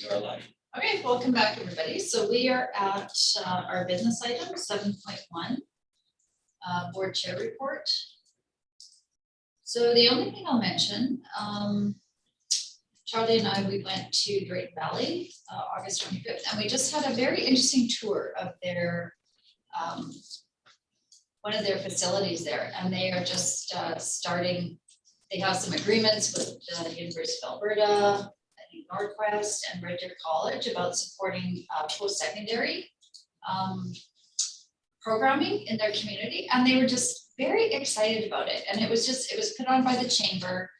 You're live. Okay, welcome back, everybody. So we are at our business item 7.1, board chair report. So the only thing I'll mention, Charlie and I, we went to Drayton Valley August 25th, and we just had a very interesting tour of their one of their facilities there, and they are just starting. They have some agreements with the University of Alberta, Northwest, and Red Deer College about supporting post-secondary programming in their community, and they were just very excited about it. And it was put on by the chamber,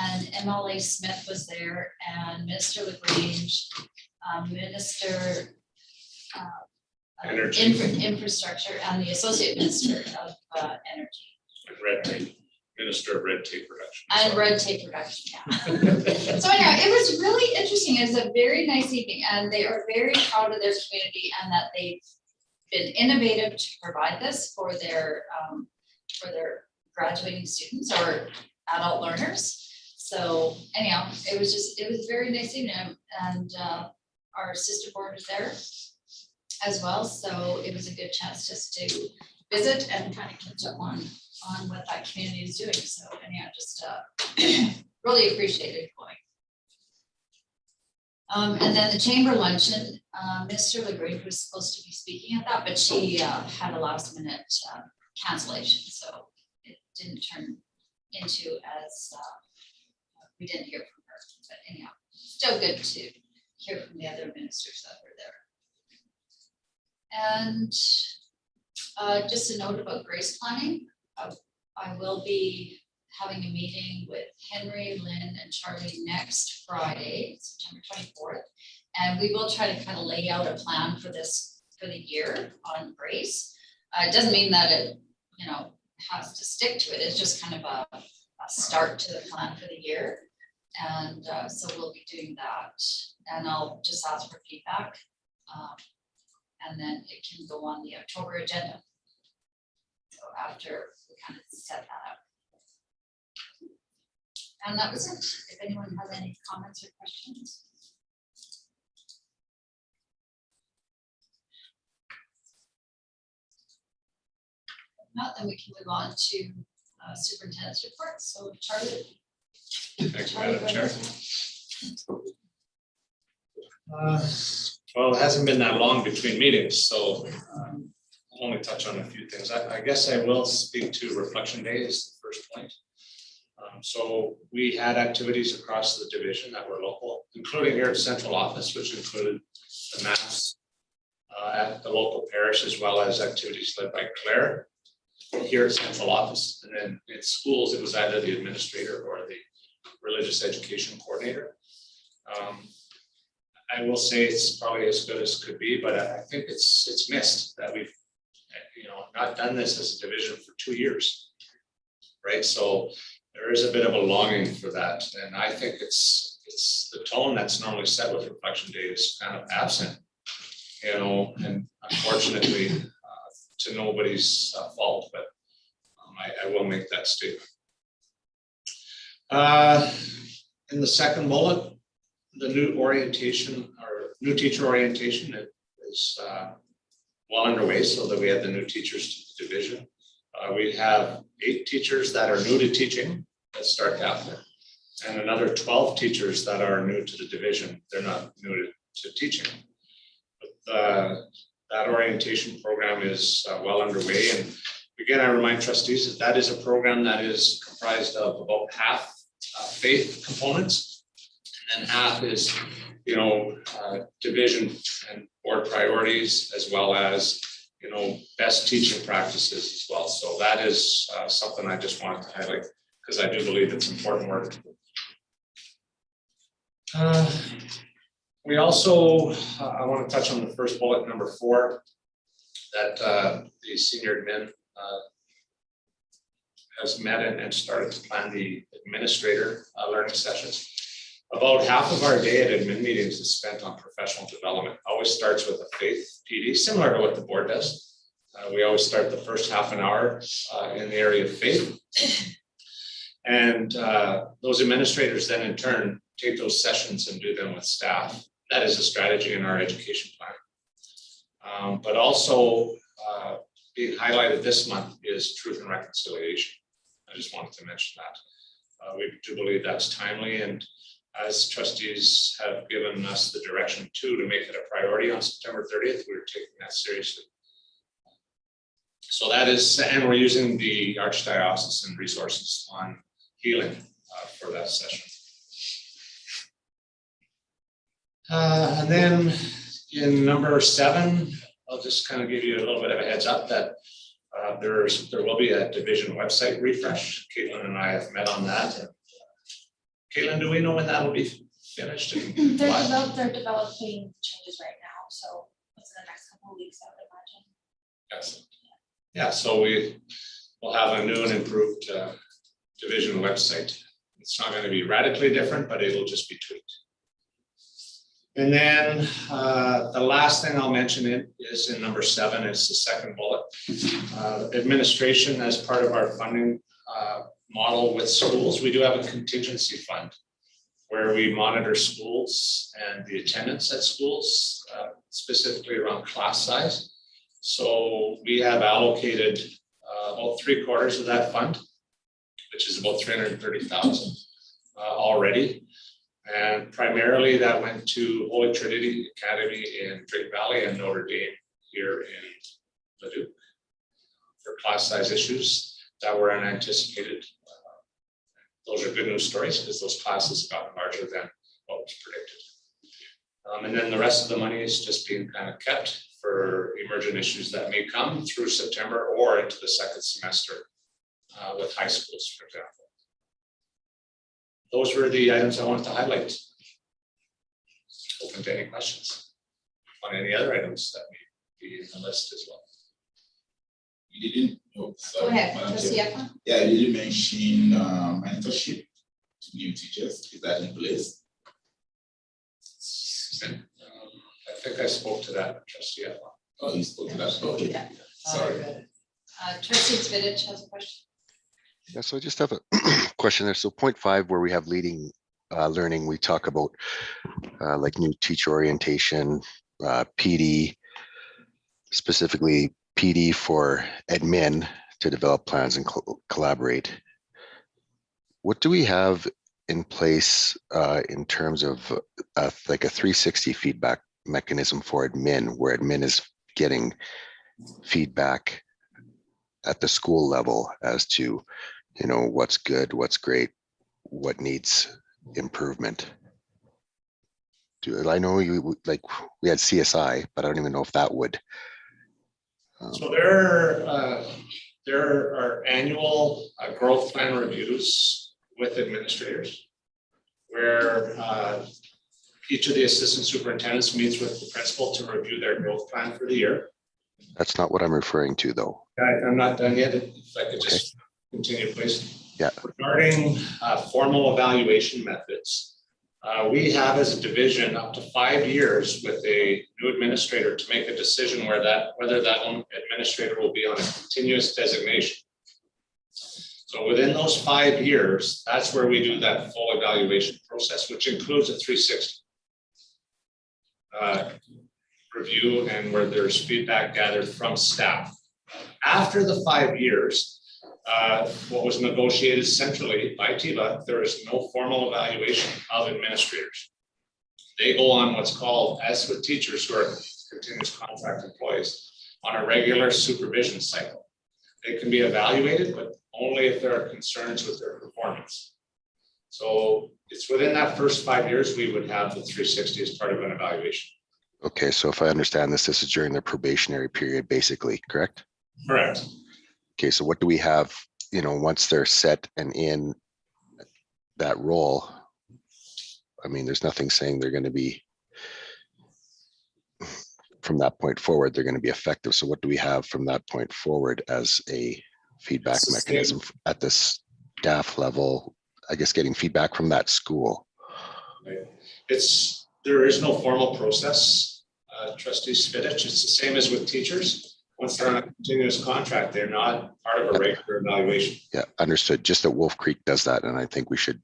and MLA Smith was there, and Minister LaGrange, Minister Infrastructure, and the Associate Minister of Energy. And Red Tape. Minister of Red Tape Reduction. And Red Tape Reduction, yeah. So anyhow, it was really interesting. It was a very nice evening, and they are very proud of their community and that they've been innovative to provide this for their graduating students or adult learners. So anyhow, it was a very nice evening, and our sister board was there as well. So it was a good chance just to visit and kind of catch up on what that community is doing. So anyhow, just really appreciated going. And then the chamber luncheon, Minister LaGrange was supposed to be speaking at that, but she had a last minute cancellation. So it didn't turn into as, we didn't hear from her, but anyhow, still good to hear from the other ministers that were there. And just a note about grace planning. I will be having a meeting with Henry, Lynn, and Charlie next Friday, September 24th. And we will try to kind of lay out a plan for this, for the year on grace. It doesn't mean that it, has to stick to it. It's just kind of a start to the plan for the year. And so we'll be doing that. And I'll just ask for feedback. And then it can go on the October agenda. So after we kind of set that up. And that was it. If anyone has any comments or questions. If not, then we can move on to superintendent's report. So Charlie. Thanks, Madam Chair. Well, it hasn't been that long between meetings, so I'll only touch on a few things. I guess I will speak to Reflection Day as the first point. So we had activities across the division that were local, including here at central office, which included the mass at the local parish, as well as activities led by Claire here at central office. And then in schools, it was either the administrator or the religious education coordinator. I will say it's probably as good as could be, but I think it's missed that we've not done this as a division for 2 years, right? So there is a bit of a longing for that, and I think it's the tone that's normally set with Reflection Day is kind of absent, and unfortunately to nobody's fault, but I will make that statement. In the second bullet, the new orientation or new teacher orientation is well underway, so that we have the new teachers to the division. We have 8 teachers that are new to teaching that start after, and another 12 teachers that are new to the division. They're not new to teaching. But that orientation program is well underway. And again, I remind trustees that is a program that is comprised of about half faith components, and then half is division and board priorities, as well as best teaching practices as well. So that is something I just wanted to highlight, because I do believe it's important work. We also, I want to touch on the first bullet, number 4, that the senior admin has met and started to plan the administrator learning sessions. About half of our day at admin meetings is spent on professional development. Always starts with a faith PD, similar to what the board does. We always start the first half an hour in the area of faith. And those administrators then in turn take those sessions and do them with staff. That is a strategy in our education plan. But also being highlighted this month is truth and reconciliation. I just wanted to mention that. We do believe that's timely, and as trustees have given us the direction to make it a priority on September 30th, we're taking that seriously. So that is, and we're using the Archdiocesan resources on healing for that session. And then in number 7, I'll just kind of give you a little bit of a heads up that there will be a division website refresh. Caitlin and I have met on that. And, Caitlin, do we know when that will be finished? They're developing changes right now, so it's in the next couple of weeks, I would imagine. Yes. Yeah, so we will have a new and improved division website. It's not going to be radically different, but it'll just be tweaked. And then the last thing I'll mention is in number 7, it's the second bullet. Administration, as part of our funding model with schools, we do have a contingency fund where we monitor schools and the attendance at schools, specifically around class size. So we have allocated about 3/4 of that fund, which is about 330,000 already. And primarily that went to Holy Trinity Academy in Drake Valley and Notre Dame here in Leduc for class size issues that were unanticipated. Those are good news stories because those classes got larger than what was predicted. And then the rest of the money is just being kind of kept for emergent issues that may come through September or into the second semester with high schools, for example. Those were the items I wanted to highlight. Open to any questions on any other items that may be in the list as well. You didn't. Oh, sorry, Go ahead, Madam trustee Chair. Efron. Yeah, you did mention mentorship to new teachers. Is that in place? I think I spoke to that, trustee Efron. Oh, you spoke to that. Okay. Yeah. Sorry. Trustee Zvidich has a question. Yeah, so I just have a question there. So 0.5, where we have leading learning, we talk about like new teacher orientation, PD, specifically PD for admin to develop plans and collaborate. What do we have in place in terms of like a 360 feedback mechanism for admin, where admin is getting feedback at the school level as to, you know, what's good, what's great, what needs improvement? I know we had CSI, but I don't even know if that would. So there are annual growth plan reviews with administrators where each of the assistant superintendents meets with the principal to review their growth plan for the year. That's not what I'm referring to, though. I'm not done yet. If I could just continue, please. Yeah. Regarding formal evaluation methods, we have as a division up to 5 years with a new administrator to make a decision whether that administrator will be on a continuous designation. So within those 5 years, that's where we do that full evaluation process, which includes a 360 review and where there's feedback gathered from staff. After the 5 years, what was negotiated centrally by TIBA, there is no formal evaluation of administrators. They go on what's called, as with teachers who are continuous contract employees, on a regular supervision cycle. They can be evaluated, but only if there are concerns with their performance. So it's within that first 5 years, we would have the 360 as part of an evaluation. Okay, so if I understand this is during the probationary period, basically, correct? Correct. Okay, so what do we have, you know, once they're set and in that role? I mean, there's nothing saying they're going to be, from that point forward, they're going to be effective. So what do we have from that point forward as a feedback mechanism at the staff level? I guess getting feedback from that school. There is no formal process, Trustee Zvidich. It's the same as with teachers. Once they're on a continuous contract, they're not part of a regular evaluation. Yeah, understood. Just that Wolf Creek does that, and I think we should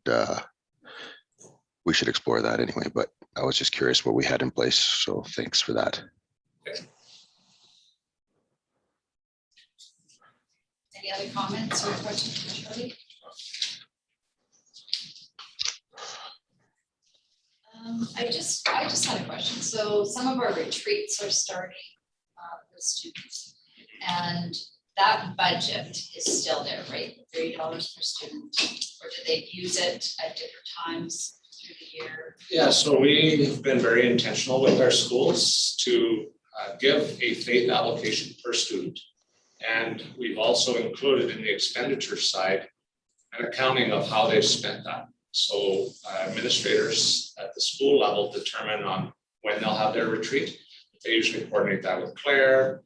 explore that anyway. But I was just curious what we had in place, so thanks for that. Any other comments or questions for Charlie? I just had a question. So some of our retreats are starting with students, and that budget is still there, right? $30 per student, or do they use it at different times through the year? Yeah, so we've been very intentional with our schools to give a faith allocation per student. And we've also included in the expenditure side an accounting of how they've spent that. So administrators at the school level determine on when they'll have their retreat. They usually coordinate that with Claire,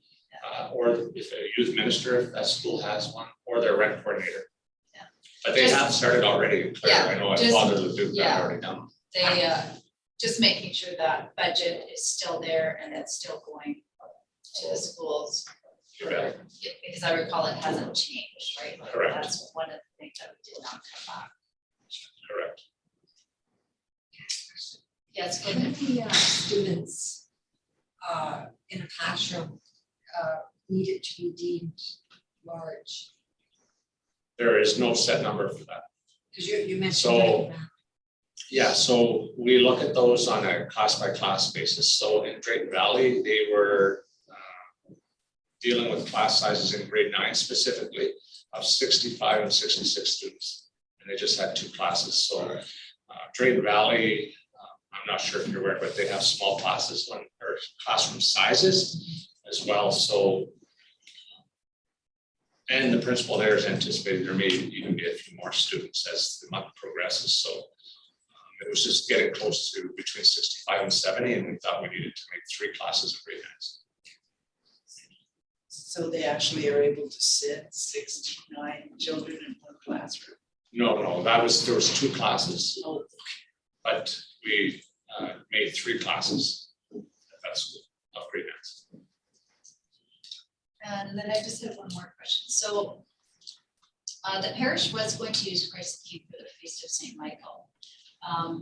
or if a youth minister, if that school has one, or their rent coordinator. Yeah. But they have started already. Claire, Yeah, I know at just- Father Leduc, yeah. they've already done. They just making sure that budget is still there and it's still going to the schools. You bet. Yeah, because I recall it hasn't changed, right? Like, Correct. that's one of the things that we did not come back. Correct. Yes, go How ahead. many students in a classroom need it to be deemed large? There is no set number for that. Because you mentioned. So- that. Yeah, so we look at those on a class by class basis. So in Drayton Valley, they were dealing with class sizes in grade 9 specifically of 65 and 66 students. And they just had 2 classes. So Drayton Valley, I'm not sure if you're aware, but they have small classes or classroom sizes as well. So and the principal there is anticipating there may even be a few more students as the month progresses. So it was just getting close to between 65 and 70, and we thought we needed to make 3 classes of grade 9s. So they actually are able to sit 6 to 9 children in one classroom. No, there was 2 classes, Oh, but we made 3 classes at that school of grade 9s. And then I just have one more question. So the parish was going to use Christ the King for the Feast of St. Michael.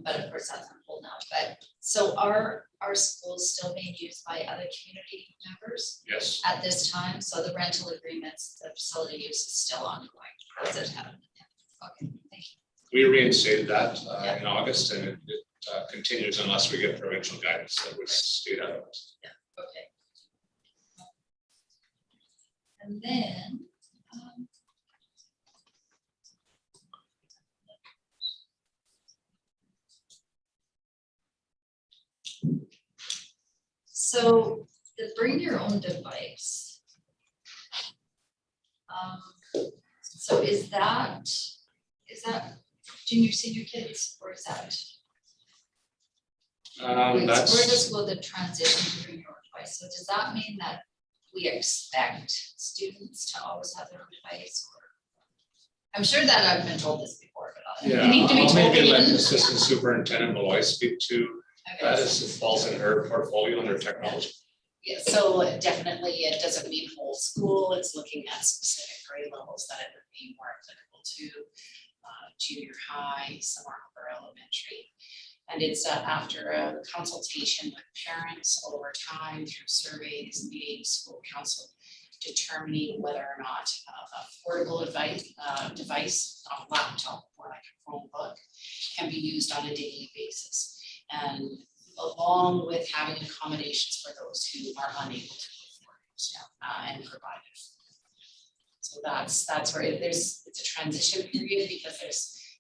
But of course that's on hold now. But so are schools still being used by other community members Yes, at this time? So the rental agreements, the facility use is still ongoing. Does it happen? Okay, thank you. we reinstated that in August, and it continues unless we get provincial guidance that would state otherwise. Okay. And then, so the bring your own device. So is that junior, senior kids, or is that? Where That's, does go the transition to bring your own device? So does that mean that we expect students to always have their own device? Or I'm sure that I've been told this before, but yeah, I need to be I'll told maybe let again. Assistant Superintendent Malloy speak to that as it falls in her portfolio under technology. Yeah, so definitely it doesn't mean whole school, it's looking at specific grade levels that it would be more applicable to junior high, somewhere upper elementary. And it's after a consultation with parents over time through surveys, meetings, school council, determining whether or not a portable device, not a laptop or like a Chromebook, can be used on a daily basis. And along with having accommodations for those who are unable to afford it and provide it. So that's where it's a transition period because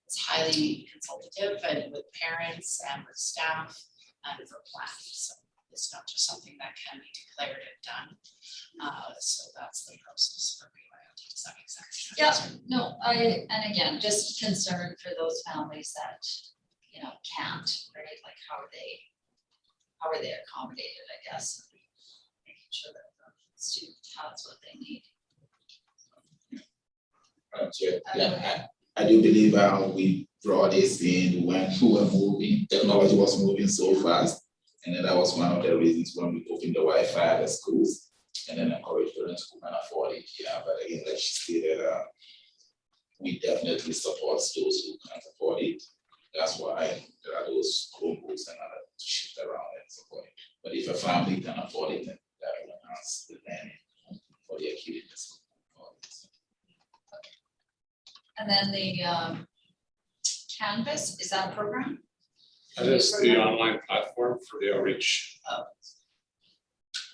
it's highly consultative and with parents and with staff and for planning. So it's not just something that can be declared and done. So that's the process for BYOD. Does that make sense? Yeah, no, and again, just concerned for those families that, can't, right? Like how are they accommodated, I guess? Making sure that the student has what they need. I do believe we brought this in when we were moving, technology was moving so fast. And then that was one of the reasons when we opened the Wi-Fi at the schools and then encouraged parents who can afford it. Yeah, but again, like she stated, we definitely support those who can't afford it. That's why there are those Chromebooks and other shift around and support it. But if a family can afford it, then that will enhance the learning for their kid in the school. And then the Canvas, is that a program? That is the online platform for the outreach. Oh.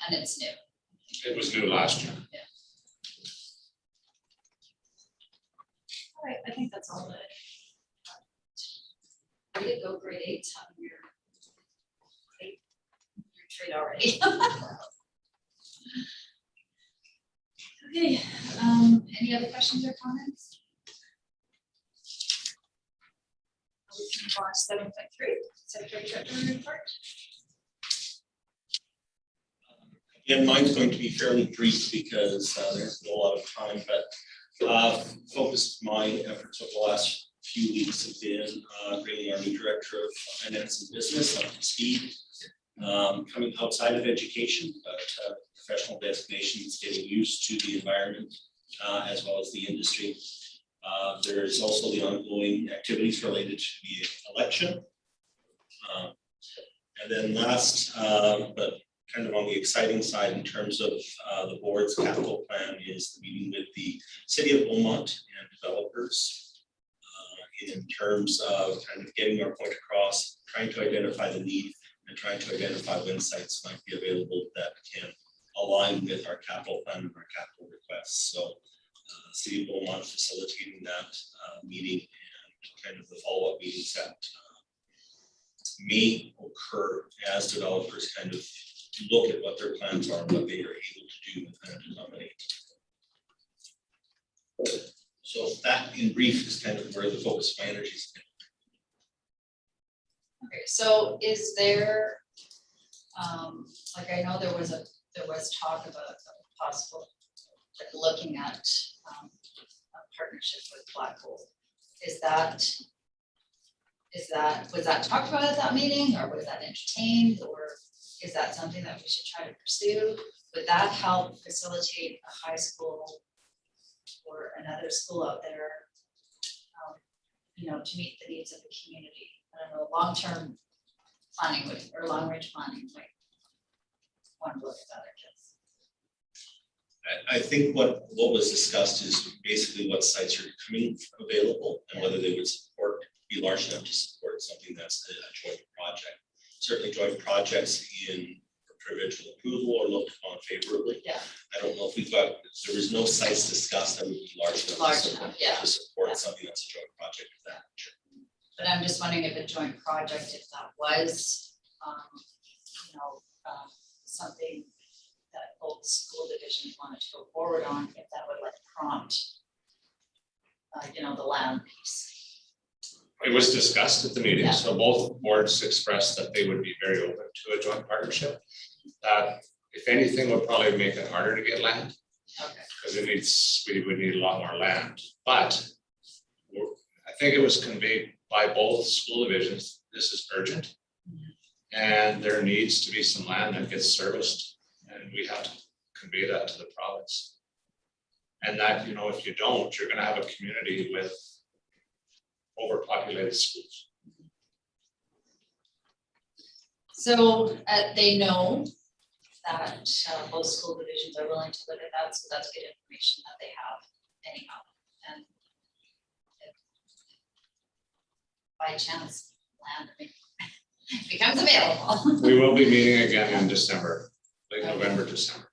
And it's new. It was new last year. All right, I think that's all that. We did go grade 8 on your retreat already. Okay, any other questions or comments? We can move on to 7.3, Secretary Treasurer report. Again, mine's going to be fairly brief because there's no lot of time, but focus my efforts over the last few weeks have been bringing our new director of finance and business up to speed. Coming outside of education, but professional designations, getting used to the environment as well as the industry. There's also the ongoing activities related to the election. And then last, but kind of on the exciting side in terms of the board's capital plan is the meeting with the city of Beaumont and developers in terms of kind of getting our point across, trying to identify the need and trying to identify when sites might be available that can align with our capital plan and our capital requests. So City of Beaumont facilitating that meeting and kind of the follow-up meetings that may occur as developers kind of look at what their plans are, what they are able to do and accommodate. So that in brief is kind of where the focus of my energy is. Okay, so is there, like I know there was talk about a possible, like looking at a partnership with Black Gold. Was that talked about at that meeting, or was that entertained, or is that something that we should try to pursue? Would that help facilitate a high school or another school out there, to meet the needs of the community? I don't know, long-term planning would, or long-range planning might want to look at that, I guess. I think what was discussed is basically what sites are coming available and whether they would be large enough to support something that's a joint project. Certainly joint projects in provincial approval or looked upon favorably. Yeah. I don't know if there was no sites discussed that would be large enough to support something that's a joint project of that nature. But I'm just wondering if a joint project, if that was, something that both school divisions wanted to go forward on, if that would like prompt, the land piece. It was discussed at the meeting, Yeah. so both boards expressed that they would be very open to a joint partnership. That, if anything, would probably make it harder to get land, Okay. because we would need a lot more land. But I think it was conveyed by both school divisions, this is urgent. And there needs to be some land that gets serviced, and we have to convey that to the province. And that, if you don't, you're gonna have a community with overpopulated schools. So they know that both school divisions are willing to look at that, so that's good information that they have anyhow. And if by chance land becomes available. We will be meeting again in December, late November, December.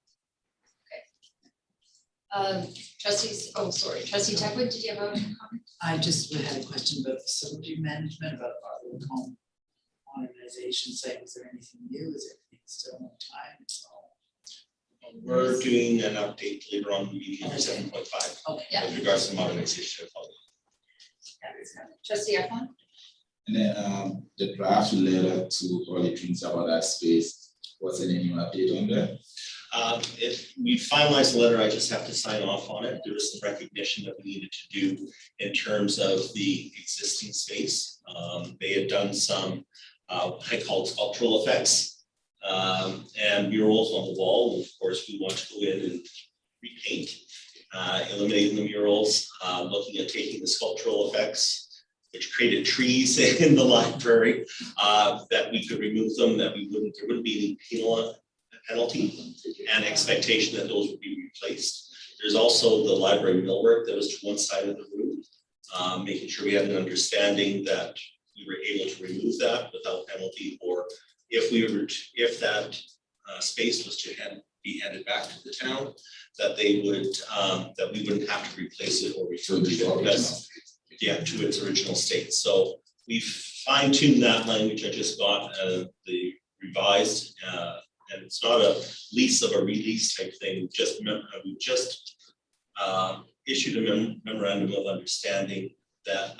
Trustee Tuckwood, did you have a comment? I just had a question about facility management, about our old home modernization site. Is there anything new? Is everything still on time? We're doing an update later on in the meeting for 7.5 Okay. Yeah. with regards to modernization of public. Trustee Eflin? And then the draft letter to all the things about that space, what's any new update on that? We finalized the letter, I just have to sign off on it. There was some recognition that we needed to do in terms of the existing space. They had done some, I call it sculptural effects, and murals on the wall. And of course, we want to go in and repaint, eliminating the murals, looking at taking the sculptural effects which created trees in the library, that we could remove them, that there wouldn't be any penalty and expectation that those would be replaced. There's also the library millwork that was to one side of the room, making sure we had an understanding that we were able to remove that without penalty, or if that space was to be handed back to the town, that they would, that we wouldn't have to replace it or refurbish it, because, yeah, to its original state. So we've fine-tuned that language. I just got the revised, and it's not a lease of a release type thing. We just issued a memorandum of understanding that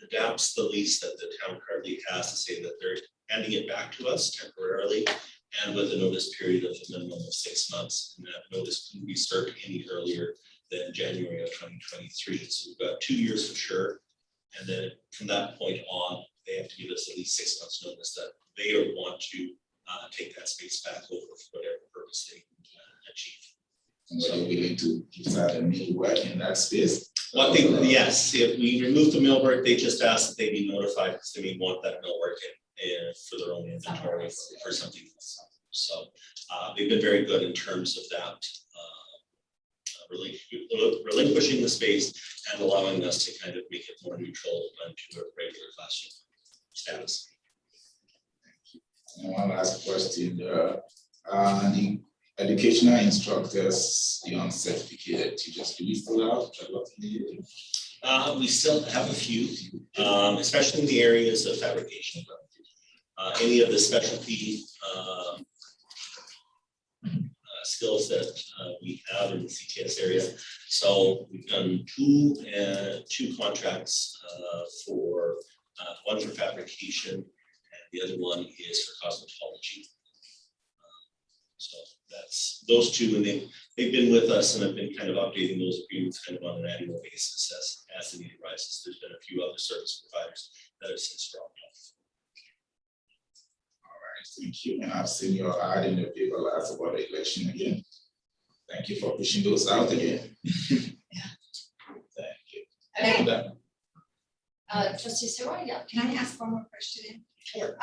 adapts the lease that the town currently has to say that they're handing it back to us temporarily and with a notice period of a minimum of 6 months. And that notice can be served any earlier than January of 2023. So we've got 2 years for sure. And then from that point on, they have to give us at least 6 months notice that they want to take that space back over for whatever purpose they achieve. And were you willing to give that a millwork in that space? One thing, yes, if we remove the millwork, they just ask that they be notified because they may want that millwork in for their own inventory for something else. So they've been very good in terms of that, relinquishing the space and allowing us to kind of make it more neutral to a regular classroom status. And one last question, the educational instructors, the certificated teachers, do we still have a lot in the area? We still have a few, especially in the areas of fabrication. Any of the specialty skills that we have in the CTS area. So we've done two contracts for one for fabrication, and the other one is for cosmetology. So that's those two, and they've been with us, and I've been kind of updating those agreements kind of on an annual basis as the need arises. There's been a few other service providers that have since dropped off. All right, thank you. And I've seen your ad in the paper last about the election again. Thank you for pushing those out again. Yeah. Thank you. Okay, Done. trustee Siroy, yeah. Can I ask one more question? Sure.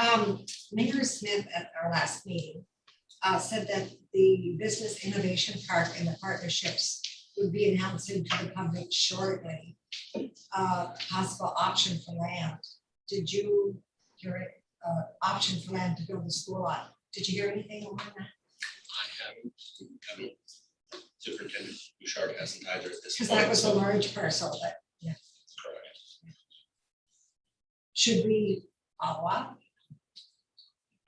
Mayor Smith at our last meeting said that the Business Innovation Park and the partnerships would be announcing to the public shortly, possible option for land. Did you hear it? Option for land to build a school on? Did you hear anything on that? I haven't. Superintendent Bouchard hasn't either at this Because point. that was a so- large parcel, but yeah. Correct. Should we follow up?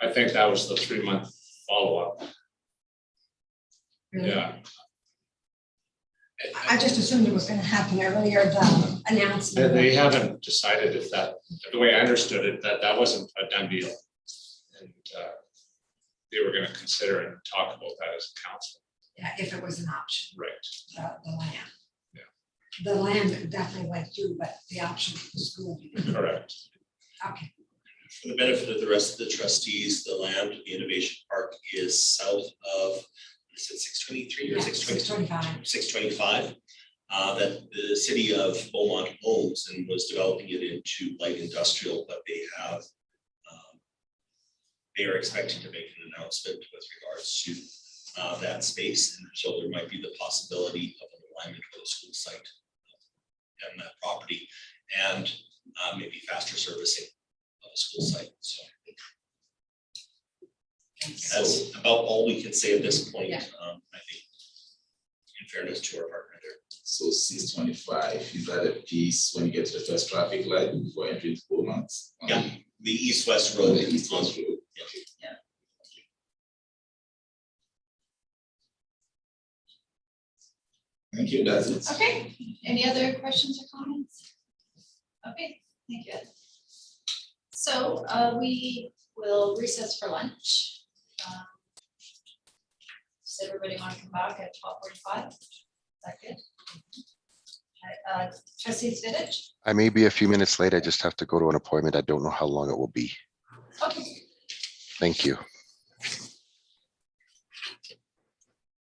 I think that was the 3-month follow-up. Really? Yeah. I just assumed it was gonna happen earlier, the announcement. They haven't decided if that, the way I understood it, that wasn't a done deal. And they were gonna consider and talk about that as a council. Yeah, if it was an option, Right. the land. Yeah. The land definitely went through, but the option for the school. didn't. Correct. Okay, For the benefit of the rest of the trustees, the land, the Innovation Park is south of, is it 623 or yeah, 620? 625. 625, that the city of Beaumont owns and was developing it into light industrial, but they are expecting to make an announcement with regards to that space, and so there might be the possibility of an alignment with a school site and that property, and maybe faster servicing of a school site. So that's about all we can say at this point. Yeah. I think, in fairness to our partner there. So 625, is that a piece when you get to the first traffic light before entering the Beaumont? Yeah. The east-west On road. the east-west road. Yeah. Okay. Yeah. Thank you, that's it. Okay, any other questions or comments? Okay, thank you. So we will recess for lunch. Does everybody want to come back at 12:45? Is that good? Trustee Spinach? I may be a few minutes late. I just have to go to an appointment. I don't know how long it will be. Okay. Thank you.